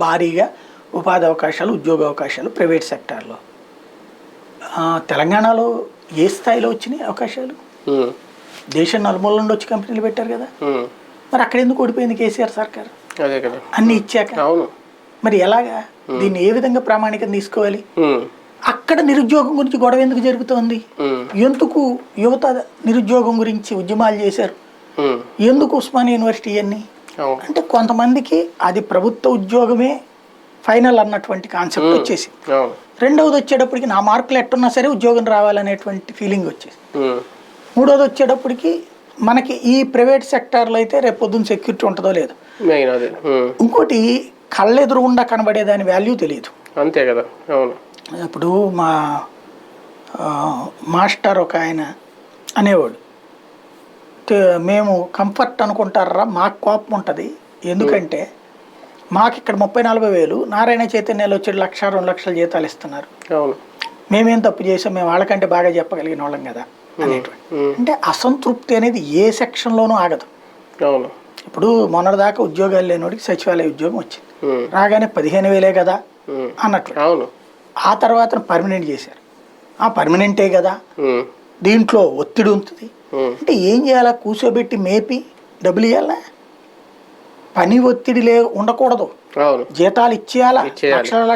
భారీగా ఉపాధి అవకాశాలు, ఉద్యోగ అవకాశాలు ప్రైవేట్ సెక్టార్లో. తెలంగాణలో ఏ స్థాయిలో వచ్చినాయి అవకాశాలు? దేశం నలుమూల నుండి వచ్చి కంపెనీలు పెట్టారు కదా. మరి అక్కడ ఎందుకు ఓడిపోయింది కేసీఆర్ సర్కార్? అన్ని ఇచ్చాక మరి ఎలాగా దీన్ని ఏ విధంగా ప్రామాణికం తీసుకోవాలి? అక్కడ నిరుద్యోగం గురించి గొడవ ఎందుకు జరుగుతోంది? ఎందుకు యువత నిరుద్యోగం గురించి ఉద్యమాలు చేశారు? ఎందుకు ఉస్మానియా యూనివర్సిటీ అన్ని అంటే కొంతమందికి అది ప్రభుత్వ ఉద్యోగమే ఫైనల్ అన్నటువంటి కాన్సెప్ట్ వచ్చేసి, రెండవది వచ్చేటప్పటికి నా మార్కులు ఎట్టున్నా సరే ఉద్యోగం రావాలనేటువంటి ఫీలింగ్ వచ్చేసి, మూడవది వచ్చేటప్పటికి మనకి ఈ ప్రైవేట్ సెక్టార్లో అయితే రేపు పొద్దున్న సెక్యూరిటీ ఉంటుందో లేదు, ఇంకోటి కళ్ళెదురుగుండా కనబడే దాని వాల్యూ తెలియదు. అంతే కదా. అవును. ఇప్పుడు మా మాస్టర్ ఒక ఆయన అనేవాడు, మేము కంఫర్ట్ అనుకుంటారా, మాకు కోపం ఉంటుంది, ఎందుకంటే మాకు ఇక్కడ 30-40 వేలు, నారాయణ చైతన్యాలు వచ్చి 1-2 లక్షల జీతాలు ఇస్తున్నారు, మేమేం తప్పు చేసాం, మేము వాళ్ళకంటే బాగా చెప్పగలిగిన వాళ్ళం కదా అనేటువంటి. అంటే అసంతృప్తి అనేది ఏ సెక్షన్లోనూ ఆగదు. ఇప్పుడు మొన్నటిదాకా ఉద్యోగాలు లేనివాడికి సచివాలయ ఉద్యోగం వచ్చింది, రాగానే 15,000 కదా అన్నట్లు. ఆ తర్వాత పర్మనెంట్ చేశారు, పర్మనెంటే కదా, దీంట్లో ఒత్తిడి ఉంటుంది. అంటే ఏం చేయాలా? కూర్చోబెట్టి మేపి డబ్బులు ఇవ్వాలా? పని ఒత్తిడి ఉండకూడదు, జీతాలు ఇచ్చేయాలా, లక్షల